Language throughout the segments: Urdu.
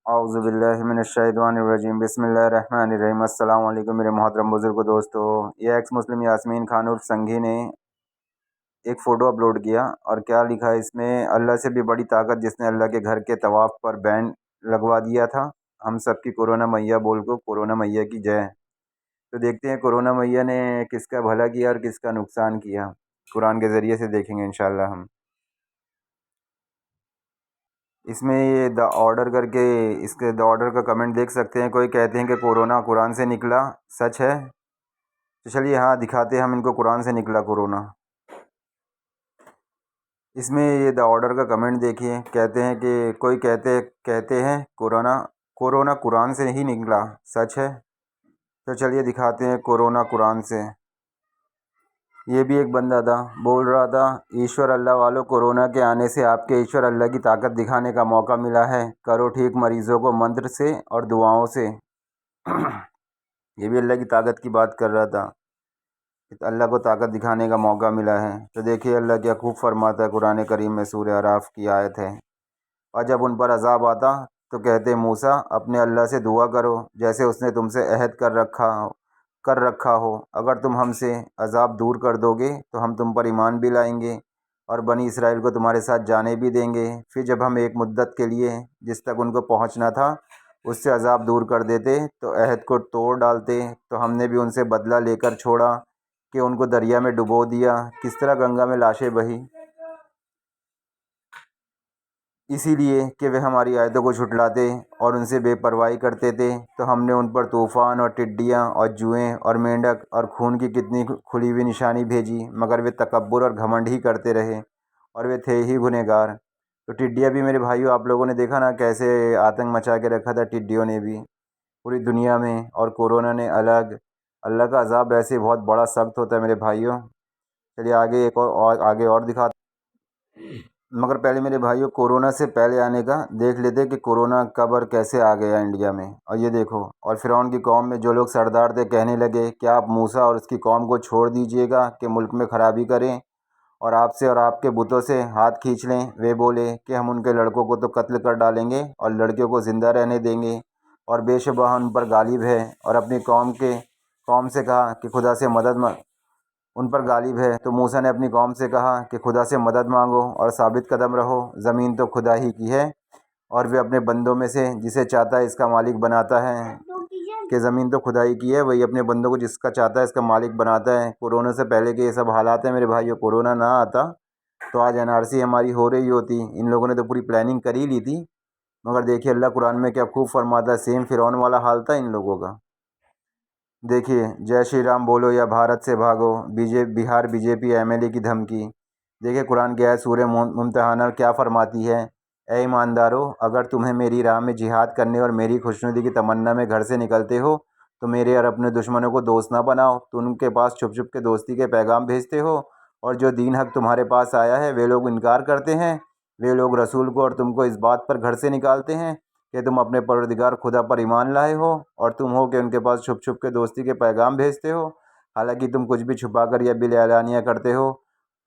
اعوذ باللہ من الشیطان الرجیم، بسم اللہ الرحمن الرحیم۔ السلام علیکم میرے محترم بزرگ دوستو۔ یہ ایکس مسلم یاسمین خان عرف سنگھی نے ایک فوٹو اپلوڈ کیا اور کیا لکھا ہے اس میں: اللہ سے بھی بڑی طاقت جس نے اللہ کے گھر کے طواف پر بینڈ لگوا دیا تھا، ہم سب کی کورونا میاں بول کو کورونا میاں کی جے۔ تو دیکھتے ہیں کورونا میاں نے کس کا بھلا کیا اور کس کا نقصان کیا، قرآن کے ذریعے سے دیکھیں گے انشاءاللہ ہم۔ اس میں یہ دا آرڈر کر کے اس کے دا آرڈر کا کمنٹ دیکھ سکتے ہیں۔ کوئی کہتے ہیں کہ کورونا قرآن سے نکلا، سچ ہے؟ تو چلیے ہاں دکھاتے ہیں ہم ان کو قرآن سے نکلا کورونا۔ اس میں یہ دا آرڈر کا کمنٹ دیکھیے، کہتے ہیں کہ کوئی کہتے ہیں کورونا قرآن سے نہیں نکلا، سچ ہے؟ تو چلیے دکھاتے ہیں کورونا قرآن سے۔ یہ بھی ایک بندہ تھا، بول رہا تھا: ایشور اللہ والوں، کورونا کے آنے سے آپ کے ایشور اللہ کی طاقت دکھانے کا موقع ملا ہے، کرو ٹھیک مریضوں کو منتر سے اور دعاؤں سے۔ یہ بھی اللہ کی طاقت کی بات کر رہا تھا، اللہ کو طاقت دکھانے کا موقع ملا ہے۔ تو دیکھیے اللہ کیا خوب فرماتا ہے قرآن کریم میں، سورہ اعراف کی آیت ہے: اور جب ان پر عذاب آتا تو کہتے موسیٰ اپنے اللہ سے دعا کرو جیسے اس نے تم سے عہد کر رکھا ہو، اگر تم ہم سے عذاب دور کر دو گے تو ہم تم پر ایمان بھی لائیں گے اور بنی اسرائیل کو تمہارے ساتھ جانے بھی دیں گے۔ پھر جب ہم ایک مدت کے لیے جس تک ان کو پہنچنا تھا اس سے عذاب دور کر دیتے تو عہد کو توڑ ڈالتے، تو ہم نے بھی ان سے بدلہ لے کر چھوڑا کہ ان کو دریا میں ڈبو دیا، کس طرح گنگا میں لاشیں بہی، اسی لیے کہ وہ ہماری آیتوں کو جھٹلاتے اور ان سے بے پرواہی کرتے تھے۔ تو ہم نے ان پر طوفان اور ٹڈیاں اور جوئیں اور مینڈک اور خون کی کتنی کھلی ہوئی نشانی بھیجی، مگر وہ تکبر اور گھمنڈ ہی کرتے رہے اور وہ تھے ہی گنہگار۔ تو ٹڈیاں بھی میرے بھائیوں آپ لوگوں نے دیکھا نا کیسے آتنک مچا کے رکھا تھا ٹڈیوں نے بھی پوری دنیا میں، اور کورونا نے الگ۔ اللہ کا عذاب ایسے بہت بڑا سخت ہوتا ہے میرے بھائیوں۔ چلیے آگے آگے اور دکھاتے، مگر پہلے میرے بھائیوں کورونا سے پہلے آنے کا دیکھ لیتے کہ کورونا کب اور کیسے آ گیا انڈیا میں۔ اور یہ دیکھو، اور فرعون کی قوم میں جو لوگ سردار تھے کہنے لگے کیا آپ موسیٰ اور اس کی قوم کو چھوڑ دیجئے گا کہ ملک میں خرابی کریں اور آپ سے اور آپ کے بتوں سے ہاتھ کھینچ لیں۔ وہ بولے کہ ہم ان کے لڑکوں کو تو قتل کر ڈالیں گے اور لڑکیوں کو زندہ رہنے دیں گے، اور بے شبہ ان پر غالب ہے، اور اپنی قوم سے کہا کہ خدا سے ان پر غالب ہے۔ تو موسیٰ نے اپنی قوم سے کہا کہ خدا سے مدد مانگو اور ثابت قدم رہو، زمین تو خدا ہی کی ہے اور وہ اپنے بندوں میں سے جسے چاہتا ہے اس کا مالک بناتا ہے۔ کہ زمین تو خدا ہی کی ہے، وہی اپنے بندوں کو جس کا چاہتا ہے اس کا مالک بناتا ہے۔ کورونا سے پہلے کے یہ سب حالات ہیں میرے بھائیوں۔ کورونا نہ آتا تو آج NRC ہماری ہو رہی ہوتی، ان لوگوں نے تو پوری پلاننگ کر ہی لی تھی۔ مگر دیکھیے اللہ قرآن میں کیا خوب فرماتا ہے، سیم فرعون والا حال تھا ان لوگوں کا۔ دیکھیے جے شری رام بولو یا بھارت سے بھاگو، بہار BJP MLA کی دھمکی۔ دیکھیے قرآن کی آیت سورہ ممتحنہ کیا فرماتی ہے: اے ایماندارو، اگر تمہیں میری راہ میں جہاد کرنے اور میری خوشنودی کی تمنا میں گھر سے نکلتے ہو تو میرے اور اپنے دشمنوں کو دوست نہ بناؤ۔ تو ان کے پاس چھپ چھپ کے دوستی کے پیغام بھیجتے ہو، اور جو دین حق تمہارے پاس آیا ہے وہ لوگ انکار کرتے ہیں۔ وہ لوگ رسول کو اور تم کو اس بات پر گھر سے نکالتے ہیں کہ تم اپنے پروردگار خدا پر ایمان لائے ہو، اور تم ہو کہ ان کے پاس چھپ چھپ کے دوستی کے پیغام بھیجتے ہو، حالانکہ تم کچھ بھی چھپا کر یا بل اعلانیہ کرتے ہو۔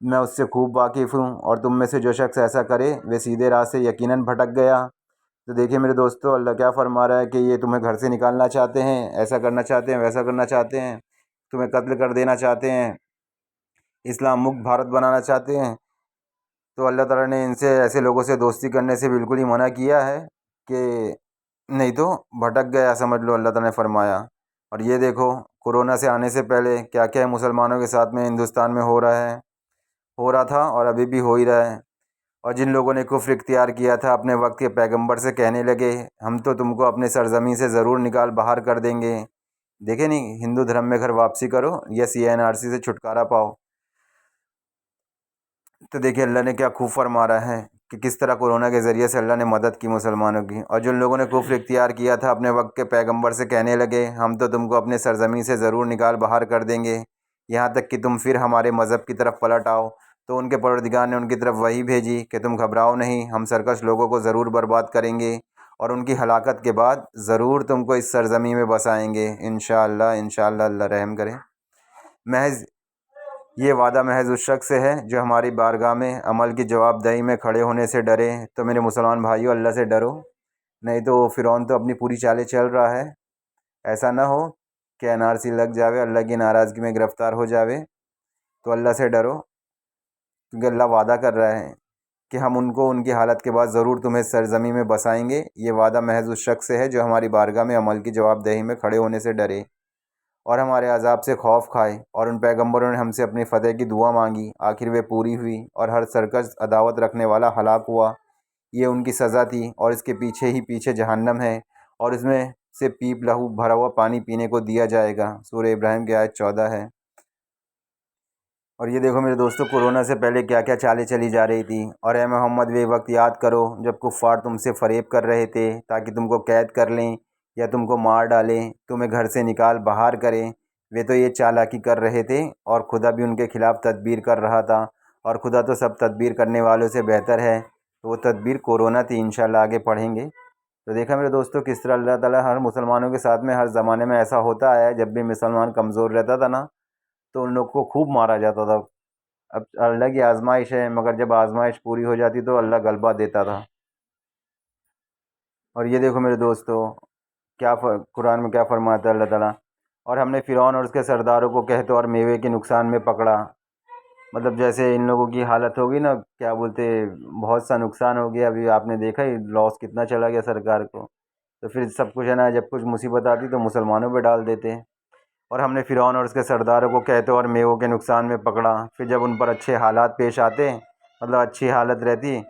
میں اس سے خوب واقف ہوں، اور تم میں سے جو شخص ایسا کرے وہ سیدھے راہ سے یقیناً بھٹک گیا۔ تو دیکھیے میرے دوستو اللہ کیا فرما رہا ہے کہ یہ تمہیں گھر سے نکالنا چاہتے ہیں، ایسا کرنا چاہتے ہیں، ویسا کرنا چاہتے ہیں، تمہیں قتل کر دینا چاہتے ہیں، اسلام مکت بھارت بنانا چاہتے ہیں۔ تو اللہ تعالیٰ نے ان سے ایسے لوگوں سے دوستی کرنے سے بالکل ہی منع کیا ہے کہ نہیں تو بھٹک گیا سمجھ لو، اللہ تعالیٰ نے فرمایا۔ اور یہ دیکھو کورونا سے آنے سے پہلے کیا کیا مسلمانوں کے ساتھ میں ہندوستان میں ہو رہا تھا اور ابھی بھی ہو ہی رہا ہے۔ اور جن لوگوں نے کفر اختیار کیا تھا اپنے وقت کے پیغمبر سے کہنے لگے ہم تو تم کو اپنے سرزمین سے ضرور نکال باہر کر دیں گے۔ دیکھیں نہیں، ہندو دھرم میں گھر واپسی کرو یا NRC سے چھٹکارا پاؤ۔ تو دیکھیے اللہ نے کیا خوب فرما رہا ہے کہ کس طرح کورونا کے ذریعے سے اللہ نے مدد کی مسلمانوں کی۔ اور جن لوگوں نے کفر اختیار کیا تھا اپنے وقت کے پیغمبر سے کہنے لگے ہم تو تم کو اپنے سرزمین سے ضرور نکال باہر کر دیں گے، یہاں تک کہ تم پھر ہمارے مذہب کی طرف پلٹ آؤ۔ تو ان کے پروردگار نے ان کی طرف وحی بھیجی کہ تم گھبراؤ نہیں، ہم سرکش لوگوں کو ضرور برباد کریں گے، اور ان کی ہلاکت کے بعد ضرور تم کو اس سرزمین میں بسائیں گے انشاءاللہ۔ انشاءاللہ اللہ رحم کرے۔ محض یہ وعدہ محض اس شخص سے ہے جو ہماری بارگاہ میں عمل کی جواب دہی میں کھڑے ہونے سے ڈرے۔ تو میرے مسلمان بھائیوں اللہ سے ڈرو، نہیں تو فرعون تو اپنی پوری چالیں چل رہا ہے. ایسا نہ ہو کہ NRC لگ جاوے، اللہ کی ناراضگی میں گرفتار ہو جاوے. تو اللہ سے ڈرو، کیونکہ اللہ وعدہ کر رہا ہے کہ ہم ان کو ان کی حالت کے بعد ضرور تمہیں سرزمین میں بسائیں گے. یہ وعدہ محض اس شخص سے ہے جو ہماری بارگاہ میں عمل کی جواب دہی میں کھڑے ہونے سے ڈرے اور ہمارے عذاب سے خوف کھائے. اور ان پیغمبروں نے ہم سے اپنی فتح کی دعا مانگی، آخر وہ پوری ہوئی اور ہر سرکش عداوت رکھنے والا ہلاک ہوا. یہ ان کی سزا تھی، اور اس کے پیچھے ہی پیچھے جہنم ہے، اور اس میں سے پیپ لہو بھرا ہوا پانی پینے کو دیا جائے گا. سورہ ابراہیم کی آیت 14 ہے. اور یہ دیکھو میرے دوستو، کورونا سے پہلے کیا کیا چالیں چلی جا رہی تھی. اور اے محمد، وہ وقت یاد کرو جب کفار تم سے فریب کر رہے تھے تاکہ تم کو قید کر لیں یا تم کو مار ڈالیں، تمہیں گھر سے نکال باہر کریں. وہ تو یہ چالاکی کر رہے تھے، اور خدا بھی ان کے خلاف تدبیر کر رہا تھا، اور خدا تو سب تدبیر کرنے والوں سے بہتر ہے. تو وہ تدبیر کورونا تھی، انشاءاللہ آگے پڑھیں گے. تو دیکھا میرے دوستو کس طرح اللہ تعالیٰ ہر مسلمانوں کے ساتھ میں ہر زمانے میں ایسا ہوتا آیا ہے. جب بھی مسلمان کمزور رہتا تھا نا تو ان لوگ کو خوب مارا جاتا تھا. اب اللہ کی آزمائش ہے، مگر جب آزمائش پوری ہو جاتی تو اللہ غلبہ دیتا تھا. اور یہ دیکھو میرے دوستو قرآن میں کیا فرماتا ہے اللہ تعالیٰ. اور ہم نے فرعون اور اس کے سرداروں کو قحط اور میوے کے نقصان میں پکڑا. مطلب جیسے ان لوگوں کی حالت ہوگی نا، کیا بولتے، بہت سا نقصان ہو گیا. ابھی آپ نے دیکھا ہی لاس کتنا چلا گیا سرکار کو. تو پھر سب کچھ ہے نا، جب کچھ مصیبت آتی تو مسلمانوں پہ ڈال دیتے. اور ہم نے فرعون اور اس کے سرداروں کو قحط اور میووں کے نقصان میں پکڑا. پھر جب ان پر اچھے حالات پیش آتے، مطلب اچھی حالت رہتی،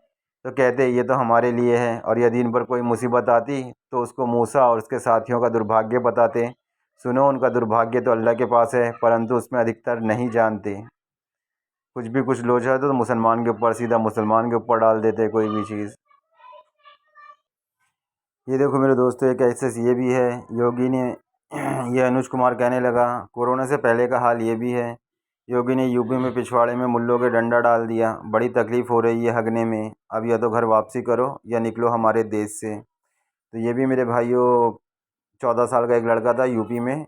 تو کہتے یہ تو ہمارے لیے ہے. اور یدی ان پر کوئی مصیبت آتی تو اس کو موسیٰ اور اس کے ساتھیوں کا دربھاگیہ بتاتے. سنو، ان کا دربھاگیہ تو اللہ کے پاس ہے، پرنتو اس میں ادھکتر نہیں جانتے. کچھ لوگ ہے تو مسلمان کے اوپر، سیدھا مسلمان کے اوپر ڈال دیتے کوئی بھی چیز. یہ دیکھو میرے دوستو، ایک ایسے یہ بھی ہے یوگی نے یہ انوج کمار کہنے لگا کورونا سے پہلے کا حال یہ بھی ہے. یوگی نے یوپی میں پچھواڑے میں ملوں کے ڈنڈا ڈال دیا. بڑی تکلیف ہو رہی ہے ہگنے میں. اب یا تو گھر واپسی کرو یا نکلو ہمارے دیش سے. تو یہ بھی میرے بھائیوں 14 سال کا ایک لڑکا تھا یوپی میں.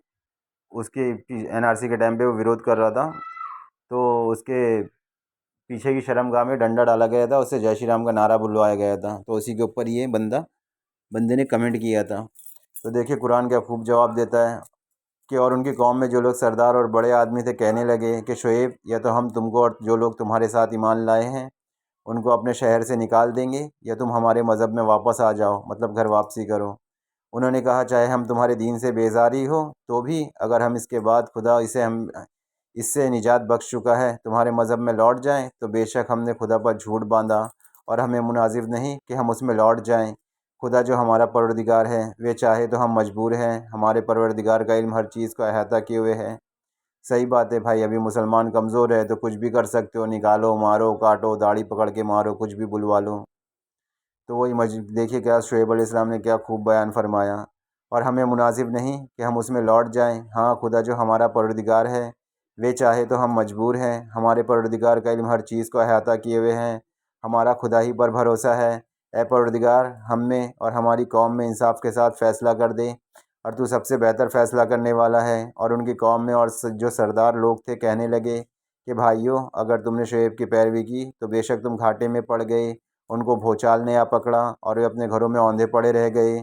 اس کے NRC کے ٹائم پہ وہ ویرودھ کر رہا تھا، تو اس کے پیچھے کی شرم گاہ میں ڈنڈا ڈالا گیا تھا. اسے جے شری رام کا نعرہ بلوایا گیا تھا. تو اسی کے اوپر یہ بندے نے کمنٹ کیا تھا. تو دیکھیے قرآن کیا خوب جواب دیتا ہے کہ اور ان کی قوم میں جو لوگ سردار اور بڑے آدمی تھے کہنے لگے کہ شعیب، یا تو ہم تم کو اور جو لوگ تمہارے ساتھ ایمان لائے ہیں ان کو اپنے شہر سے نکال دیں گے، یا تم ہمارے مذہب میں واپس آ جاؤ، مطلب گھر واپسی کرو. انہوں نے کہا چاہے ہم تمہارے دین سے بیزاری ہو تو بھی، اگر ہم اس کے بعد خدا اس سے نجات بخش چکا ہے تمہارے مذہب میں لوٹ جائیں، تو بے شک ہم نے خدا پر جھوٹ باندھا اور ہمیں مناسب نہیں کہ ہم اس میں لوٹ جائیں. خدا جو ہمارا پروردگار ہے وہ چاہے تو ہم مجبور ہیں. ہمارے پروردگار کا علم ہر چیز کو احاطہ کیے ہوئے ہے. صحیح بات ہے بھائی، ابھی مسلمان کمزور ہے تو کچھ بھی کر سکتے ہو، نکالو، مارو، کاٹو، داڑھی پکڑ کے مارو، کچھ بھی بلوا لو. تو وہی دیکھیے کیا شعیب علیہ السلام نے کیا خوب بیان فرمایا. اور ہمیں مناسب نہیں کہ ہم اس میں لوٹ جائیں. ہاں، خدا جو ہمارا پروردگار ہے وہ چاہے تو ہم مجبور ہیں. ہمارے پروردگار کا علم ہر چیز کو احاطہ کیے ہوئے ہیں. ہمارا خدا ہی پر بھروسہ ہے. اے پروردگار، ہم میں اور ہماری قوم میں انصاف کے ساتھ فیصلہ کر دے، اور تو سب سے بہتر فیصلہ کرنے والا ہے. اور ان کی قوم میں اور جو سردار لوگ تھے کہنے لگے کہ بھائیو، اگر تم نے شعیب کی پیروی کی تو بے شک تم گھاٹے میں پڑ گئے. ان کو بھوچال نے آ پکڑا اور وہ اپنے گھروں میں اوندھے پڑے رہ گئے.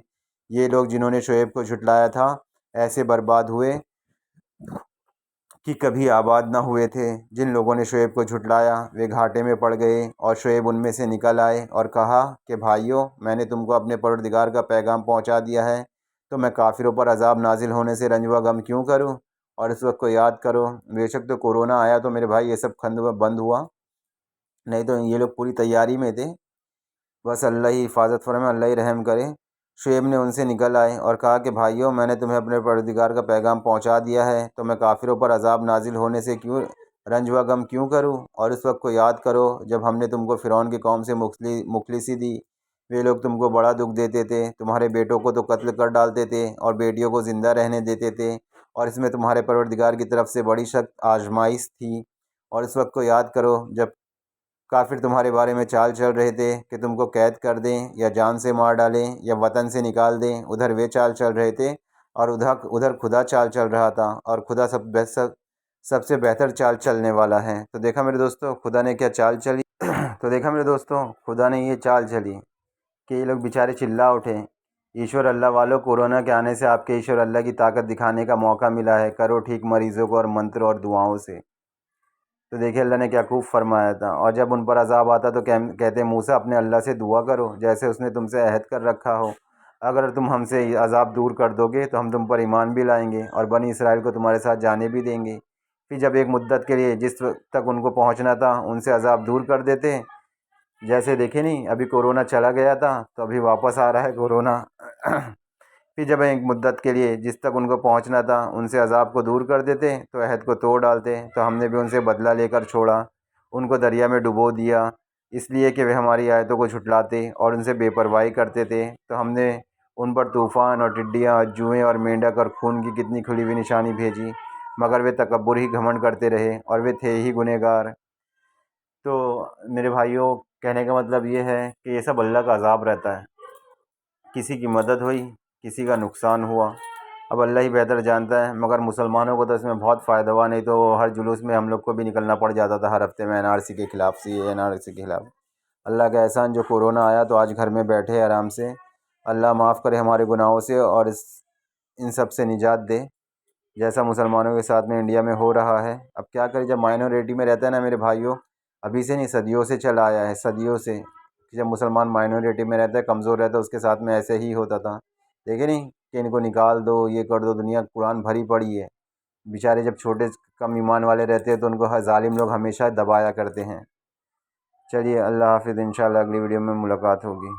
یہ لوگ جنہوں نے شعیب کو جھٹلایا تھا ایسے برباد ہوئے کہ کبھی آباد نہ ہوئے تھے. جن لوگوں نے شعیب کو جھٹلایا وہ گھاٹے میں پڑ گئے. اور شعیب ان میں سے نکل آئے اور کہا کہ بھائیو، میں نے تم کو اپنے پروردگار کا پیغام پہنچا دیا ہے، تو میں کافروں پر عذاب نازل ہونے سے رنج و غم کیوں کروں. اور اس وقت کو یاد کرو، بے شک تو کورونا آیا تو میرے بھائی یہ سب بند ہوا، نہیں تو یہ لوگ پوری تیاری میں تھے. بس اللہ ہی حفاظت فرمائے، اللہ ہی رحم کرے. شعیب نے ان سے نکل آئے اور کہا کہ بھائیو، میں نے تمہیں اپنے پروردگار کا پیغام پہنچا دیا ہے، تو میں کافروں پر عذاب نازل ہونے سے رنج و غم کیوں کروں. اور اس وقت کو یاد کرو جب ہم نے تم کو فرعون کی قوم سے مخلصی دی. وہ لوگ تم کو بڑا دکھ دیتے تھے. تمہارے بیٹوں کو تو قتل کر ڈالتے تھے اور بیٹیوں کو زندہ رہنے دیتے تھے. اور اس میں تمہارے پروردگار کی طرف سے بڑی سخت آزمائش تھی. اور اس وقت کو یاد کرو جب کافر تمہارے بارے میں چال چل رہے تھے کہ تم کو قید کر دیں یا جان سے مار ڈالیں یا وطن سے نکال دیں. ادھر وہ چال چل رہے تھے اور ادھر خدا چال چل رہا تھا. اور خدا سب سے بہتر چال چلنے والا ہے. تو دیکھا میرے دوستو خدا نے کیا چال چلی. تو دیکھا میرے دوستو خدا نے یہ چال چلی کہ یہ لوگ بیچارے چلا اٹھے ایشور اللہ والوں، کورونا کے آنے سے آپ کے ایشور اللہ کی طاقت دکھانے کا موقع ملا ہے، کرو ٹھیک مریضوں کو اور منتر اور دعاؤں سے۔ تو دیکھیں اللہ نے کیا خوب فرمایا تھا۔ اور جب ان پر عذاب آتا تو کہتے موسیٰ اپنے اللہ سے دعا کرو جیسے اس نے تم سے عہد کر رکھا ہو، اگر تم ہم سے عذاب دور کر دو گے تو ہم تم پر ایمان بھی لائیں گے اور بنی اسرائیل کو تمہارے ساتھ جانے بھی دیں گے۔ پھر جب ایک مدت کے لیے جس وقت تک ان کو پہنچنا تھا ان سے عذاب دور کر دیتے، جیسے دیکھیں نہیں ابھی کورونا چلا گیا تھا تو ابھی واپس آ رہا ہے کورونا۔ پھر جب ایک مدت کے لیے جس تک ان کو پہنچنا تھا ان سے عذاب کو دور کر دیتے تو عہد کو توڑ ڈالتے، تو ہم نے بھی ان سے بدلہ لے کر چھوڑا، ان کو دریا میں ڈبو دیا، اس لیے کہ وہ ہماری آیتوں کو جھٹلاتے اور ان سے بے پرواہی کرتے تھے۔ تو ہم نے ان پر طوفان اور ٹڈیاں اور جوئیں اور مینڈک اور خون کی کتنی کھلی ہوئی نشانی بھیجی، مگر وہ تکبر ہی گھمنڈ کرتے رہے اور وہ تھے ہی گنہگار۔ تو میرے بھائیوں، کہنے کا مطلب یہ ہے کہ یہ سب اللہ کا عذاب رہتا ہے، کسی کی مدد ہوئی کسی کا نقصان ہوا، اب اللہ ہی بہتر جانتا ہے، مگر مسلمانوں کو تو اس میں بہت فائدہ ہوا، نہیں تو ہر جلوس میں ہم لوگ کو بھی نکلنا پڑ جاتا تھا ہر ہفتے میں NRC کے خلاف سے، NRC کے خلاف۔ اللہ کا احسان جو کورونا آیا تو آج گھر میں بیٹھے آرام سے، اللہ معاف کرے ہمارے گناہوں سے اور ان سب سے نجات دے جیسا مسلمانوں کے ساتھ میں انڈیا میں ہو رہا ہے۔ اب کیا کریں، جب مائنورٹی میں رہتا ہے نا میرے بھائیوں، ابھی سے نہیں صدیوں سے چلا آیا ہے، صدیوں سے، جب مسلمان مائنورٹی میں رہتا ہے کمزور رہتا ہے اس کے ساتھ میں ایسے ہی ہوتا تھا، دیکھیں نہیں کہ ان کو نکال دو یہ کر دو، دنیا قرآن بھری پڑی ہے، بیچارے جب چھوٹے کم ایمان والے رہتے ہیں تو ان کو ظالم لوگ ہمیشہ دبایا کرتے ہیں۔ چلیے اللہ حافظ، انشاءاللہ اگلی ویڈیو میں ملاقات ہوگی۔